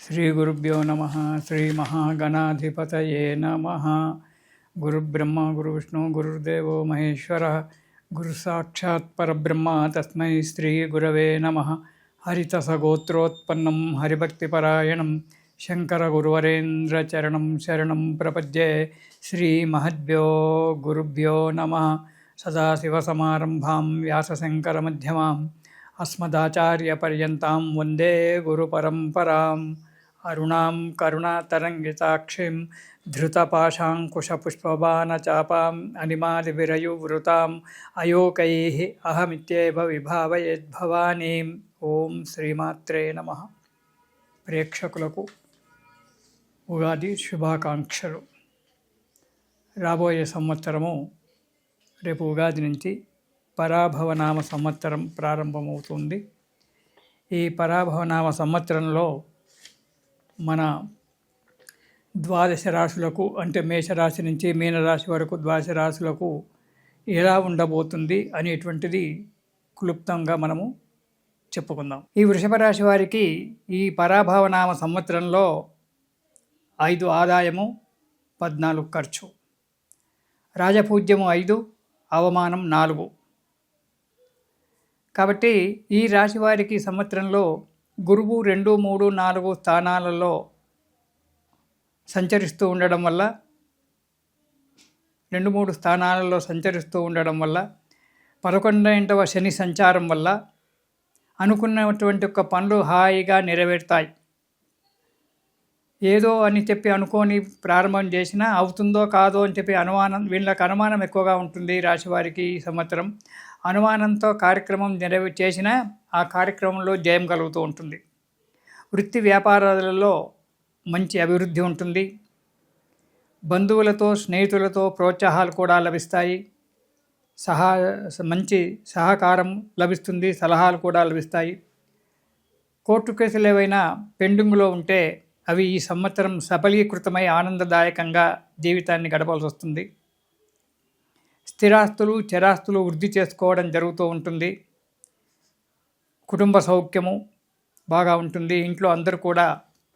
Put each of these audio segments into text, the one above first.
श्रीगुरुभ्यो नमः। श्रीमहागणाधिपतये नमः। गुरुब्रह्मा गुरुविष्णु गुरुर्देवो महेश्वरः। गुरुसाक्षात् परब्रह्म तस्मै श्रीगुरवे नमः। हरितसगोत्रोत्पन्नं हरिभक्तिपरायणं शङ्करगुरुवरेन्द्रचरणं शरणं प्रपद्ये। श्रीमहद्भ्यो गुरुभ्यो नमः। सदाशिवसमारम्भां व्यासशङ्करमध्यमाम् अस्मदाचार्यपर्यन्तां वन्दे गुरुपरम्पराम्। अरुणां करुणातरङ्गिताक्षीं धृतपाशाङ्कुशपुष्पबाणचापाम् अनिमादिविरयुवृताम् अयोकैः अहमित्येव विभावयेद्भवानीम्। ఓం శ్రీమాత్రే నమః. ప్రేక్షకులకు ఉగాది శుభాకాంక్షలు. రాబోయే సంవత్సరము రేపు ఉగాది నుంచి పరాభవనామ సంవత్సరం ప్రారంభమవుతుంది. ఈ పరాభవనామ సంవత్సరంలో మన ద్వాదశ రాశులకు అంటే మేషరాశి నుంచి మీనరాశి వరకు ద్వాదశ రాశులకు ఎలా ఉండబోతుంది అనేటువంటిది క్లుప్తంగా మనము చెప్పుకుందాం. ఈ వృషభ రాశి వారికి ఈ పరాభవనామ సంవత్సరంలో 5 ఆదాయము, 14 ఖర్చు, రాజపూజ్యము 5, అవమానం 4. కాబట్టి ఈ రాశి వారికి సంవత్సరంలో గురువు 2, 3, 4 స్థానాలలో సంచరిస్తూ ఉండడం వల్ల 2, 3 స్థానాలలో సంచరిస్తూ ఉండడం వల్ల 11వ శని సంచారం వల్ల అనుకున్నటువంటి ఒక పనులు హాయిగా నెరవేరుతాయి. ఏదో అని చెప్పి అనుకోని ప్రారంభం చేసినా అవుతుందో కాదో అని చెప్పి వీళ్ళకి అనుమానం ఎక్కువగా ఉంటుంది. రాశివారికి ఈ సంవత్సరం అనుమానంతో కార్యక్రమం చేసినా ఆ కార్యక్రమంలో జయం కలుగుతూ ఉంటుంది. వృత్తి వ్యాపారాలలో మంచి అభివృద్ధి ఉంటుంది. బంధువులతో స్నేహితులతో ప్రోత్సాహాలు కూడా లభిస్తాయి. మంచి సహకారం లభిస్తుంది. సలహాలు కూడా లభిస్తాయి. కోర్టు కేసులు ఏవైనా పెండింగ్లో ఉంటే అవి ఈ సంవత్సరం సఫలీకృతమై ఆనందదాయకంగా జీవితాన్ని గడపాల్సి వస్తుంది. స్థిరాస్తులు చరాస్తులు వృద్ధి చేసుకోవడం జరుగుతూ ఉంటుంది. కుటుంబ సౌఖ్యము బాగా ఉంటుంది. ఇంట్లో అందరూ కూడా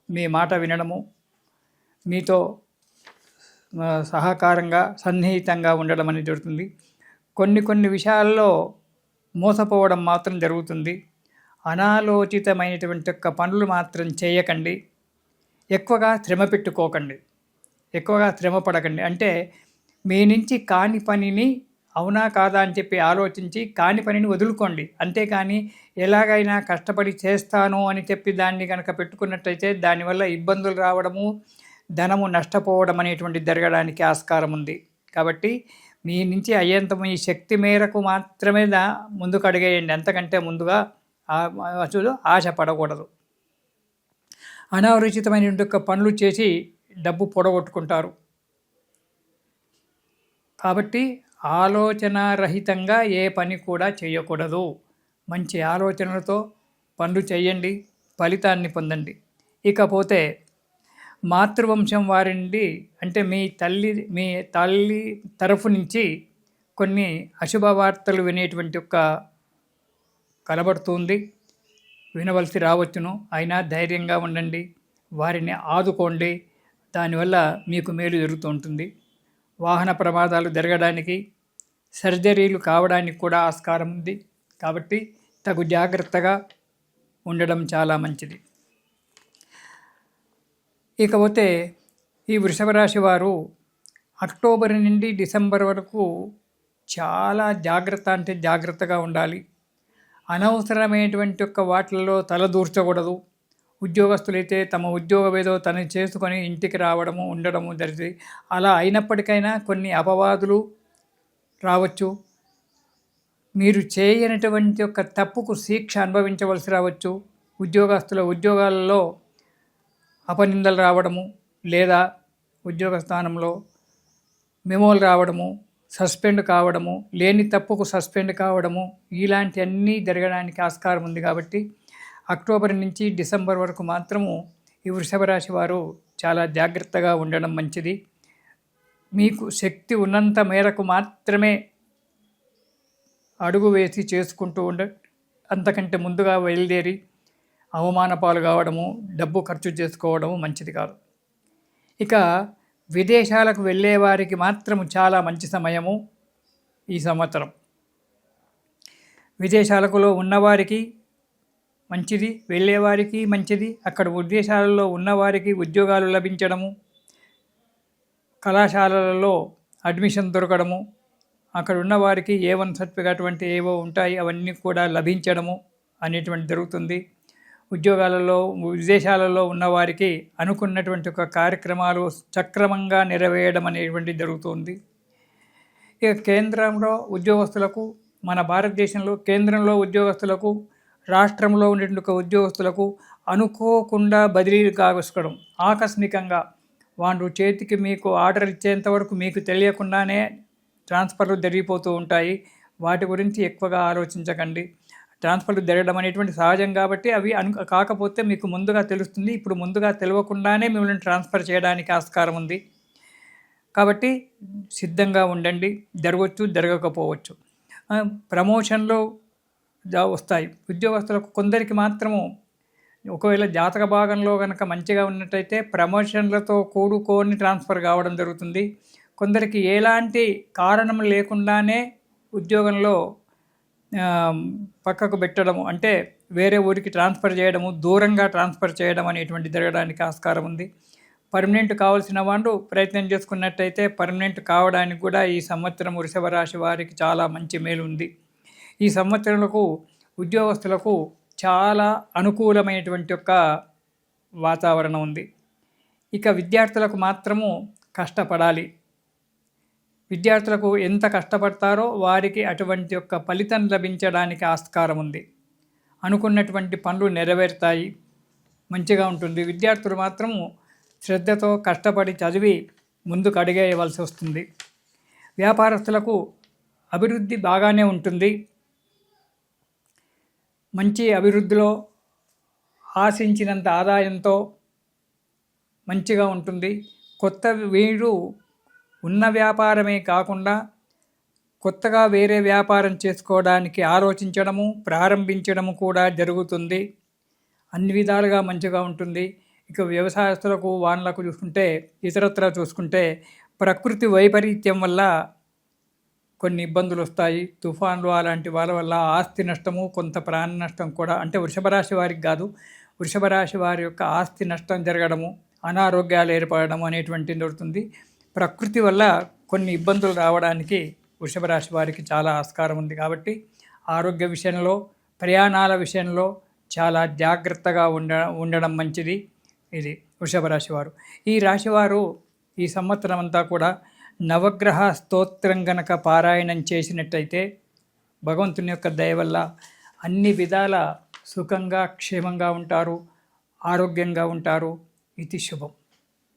మీ మాట వినడము, మీతో సహకారంగా సన్నిహితంగా ఉండడం అనేది జరుగుతుంది. కొన్ని విషయాల్లో మోసపోవడం మాత్రం జరుగుతుంది. అనాలోచితమైనటువంటి పనులు మాత్రం చేయకండి. ఎక్కువగా శ్రమ పెట్టుకోకండి. ఎక్కువగా శ్రమ పడకండి. అంటే మీ నుంచి కాని పనిని అవునా కాదా అని చెప్పి ఆలోచించి కాని పనిని వదులుకోండి. అంతేకాని ఎలాగైనా కష్టపడి చేస్తాను అని చెప్పి దాన్ని కనుక పెట్టుకున్నట్టయితే దానివల్ల ఇబ్బందులు రావడము, ధనము నష్టపోవడం అనేటువంటి జరగడానికి ఆస్కారం ఉంది. కాబట్టి మీ నుంచి అయ్యేంత మీ శక్తి మేరకు మాత్రమే ముందుకు అడిగేయండి. అంతకంటే ముందుగా ఆశ పడకూడదు. అనాలోచితమైన పనులు చేసి డబ్బు పొడగొట్టుకుంటారు. కాబట్టి ఆలోచనారహితంగా ఏ పని కూడా చేయకూడదు. మంచి ఆలోచనలతో పనులు చేయండి, ఫలితాన్ని పొందండి. ఇకపోతే మాతృవంశం వారి నుండి అంటే మీ తల్లి తరఫు నుంచి కొన్ని అశుభ వార్తలు వినేటువంటి కనబడుతుంది. వినవలసి రావచ్చును. అయినా ధైర్యంగా ఉండండి. వారిని ఆదుకోండి. దానివల్ల మీకు మేలు జరుగుతూ ఉంటుంది. వాహన ప్రమాదాలు జరగడానికి, సర్జరీలు కావడానికి కూడా ఆస్కారం ఉంది. కాబట్టి తగు జాగ్రత్తగా ఉండడం చాలా మంచిది. ఇకపోతే ఈ వృషభ రాశి వారు అక్టోబర్ నుండి డిసెంబర్ వరకు చాలా జాగ్రత్తగా ఉండాలి. అనవసరమైనటువంటి వాటిల్లో తలదూర్చకూడదు. ఉద్యోగస్తులైతే తమ ఉద్యోగం ఏదో తను చేసుకొని ఇంటికి రావడము ఉండడము జరిగింది. అలా అయినప్పటికైనా కొన్ని అపవాదులు రావచ్చు. మీరు చేయనటువంటి తప్పుకు శిక్ష అనుభవించవలసి రావచ్చు. ఉద్యోగస్తుల ఉద్యోగాలలో అపనిందలు రావడము, లేదా ఉద్యోగ స్థానంలో మెమోలు రావడము, సస్పెండ్ కావడము, లేని తప్పుకు సస్పెండ్ కావడము, ఇలాంటివన్నీ జరగడానికి ఆస్కారం ఉంది. కాబట్టి అక్టోబర్ నుంచి డిసెంబర్ వరకు మాత్రము ఈ వృషభ రాశి వారు చాలా జాగ్రత్తగా ఉండడం మంచిది. మీకు శక్తి ఉన్నంత మేరకు మాత్రమే అడుగు వేసి చేసుకుంటూ అంతకంటే ముందుగా బయలుదేరి అవమాన పాలు కావడము, డబ్బు ఖర్చు చేసుకోవడము మంచిది కాదు. ఇక విదేశాలకు వెళ్ళే వారికి మాత్రము చాలా మంచి సమయము ఈ సంవత్సరం. విదేశాలలో ఉన్నవారికి మంచిది, వెళ్ళేవారికి మంచిది. అక్కడ విదేశాలలో ఉన్నవారికి ఉద్యోగాలు లభించడము, కళాశాలలలో అడ్మిషన్ దొరకడము, అక్కడ ఉన్నవారికి A1 సర్టిఫికేట్ అటువంటి ఏవో ఉంటాయి, అవన్నీ కూడా లభించడము అనేటువంటి జరుగుతుంది. ఉద్యోగాలలో విదేశాలలో ఉన్నవారికి అనుకున్నటువంటి ఒక కార్యక్రమాలు సక్రమంగా నెరవేయడం అనేటువంటి జరుగుతుంది. ఇక కేంద్రంలో ఉద్యోగస్తులకు, మన భారతదేశంలో కేంద్రంలో ఉద్యోగస్తులకు, రాష్ట్రంలో ఉండేటువంటి ఉద్యోగస్తులకు అనుకోకుండా బదిలీలు కావడం, ఆకస్మికంగా వాళ్ళు చేతికి మీకు ఆర్డర్ ఇచ్చేంత వరకు మీకు తెలియకుండానే ట్రాన్స్ఫర్లు జరిగిపోతూ ఉంటాయి. వాటి గురించి ఎక్కువగా ఆలోచించకండి. ట్రాన్స్ఫర్లు జరగడం అనేటువంటి సహజం కాబట్టి అవి కాకపోతే మీకు ముందుగా తెలుస్తుంది. ఇప్పుడు ముందుగా తెలియకుండానే మిమ్మల్ని ట్రాన్స్ఫర్ చేయడానికి ఆస్కారం ఉంది. కాబట్టి సిద్ధంగా ఉండండి. జరగవచ్చు, జరగకపోవచ్చు. ప్రమోషన్లు వస్తాయి ఉద్యోగస్తులకు. కొందరికి మాత్రము ఒకవేళ జాతక భాగంలో కనుక మంచిగా ఉన్నట్టయితే ప్రమోషన్లతో కూడుకొని ట్రాన్స్ఫర్ కావడం జరుగుతుంది. కొందరికి ఎలాంటి కారణం లేకుండానే ఉద్యోగంలో పక్కకు పెట్టడము, అంటే వేరే ఊరికి ట్రాన్స్ఫర్ చేయడము, దూరంగా ట్రాన్స్ఫర్ చేయడం అనేటువంటి జరగడానికి ఆస్కారం ఉంది. పర్మనెంట్ కావాల్సిన వాళ్ళు ప్రయత్నం చేసుకున్నట్టయితే పర్మనెంట్ కావడానికి కూడా ఈ సంవత్సరం వృషభ రాశి వారికి చాలా మంచి మేలు ఉంది. ఈ సంవత్సరాలకు ఉద్యోగస్తులకు చాలా అనుకూలమైనటువంటి ఒక వాతావరణం ఉంది. ఇక విద్యార్థులకు మాత్రము కష్టపడాలి. విద్యార్థులకు ఎంత కష్టపడతారో వారికి అటువంటి యొక్క ఫలితం లభించడానికి ఆస్కారం ఉంది. అనుకున్నటువంటి పనులు నెరవేరుతాయి, మంచిగా ఉంటుంది. విద్యార్థులు మాత్రము శ్రద్ధతో కష్టపడి చదివి ముందుకు అడిగేయవలసి వస్తుంది. వ్యాపారస్తులకు అభివృద్ధి బాగానే ఉంటుంది. మంచి అభివృద్ధిలో ఆశించినంత ఆదాయంతో మంచిగా ఉంటుంది. కొత్త వీరు ఉన్న వ్యాపారమే కాకుండా కొత్తగా వేరే వ్యాపారం చేసుకోవడానికి ఆలోచించడము, ప్రారంభించడము కూడా జరుగుతుంది. అన్ని విధాలుగా మంచిగా ఉంటుంది. ఇక వ్యవసాయస్తులకు, వాళ్ళకు చూసుకుంటే, ఇతరత్ర చూసుకుంటే ప్రకృతి వైపరీత్యం వల్ల కొన్ని ఇబ్బందులు వస్తాయి. తుఫాన్లు అలాంటి వాళ్ళ వల్ల ఆస్తి నష్టము, కొంత ప్రాణ నష్టం కూడా, అంటే వృషభ రాశి వారికి కాదు, వృషభ రాశి వారి యొక్క ఆస్తి నష్టం జరగడము, అనారోగ్యాలు ఏర్పడడం అనేటువంటి జరుగుతుంది. ప్రకృతి వల్ల కొన్ని ఇబ్బందులు రావడానికి వృషభ రాశి వారికి చాలా ఆస్కారం ఉంది. కాబట్టి ఆరోగ్య విషయంలో, ప్రయాణాల విషయంలో చాలా జాగ్రత్తగా ఉండడం మంచిది. ఇది వృషభ రాశి వారు. ఈ రాశివారు ఈ సంవత్సరం అంతా కూడా నవగ్రహ స్తోత్రం గనక పారాయణం చేసినట్టయితే భగవంతుని యొక్క దయ వల్ల అన్ని విధాల సుఖంగా, క్షేమంగా ఉంటారు, ఆరోగ్యంగా ఉంటారు. ఇది శుభం.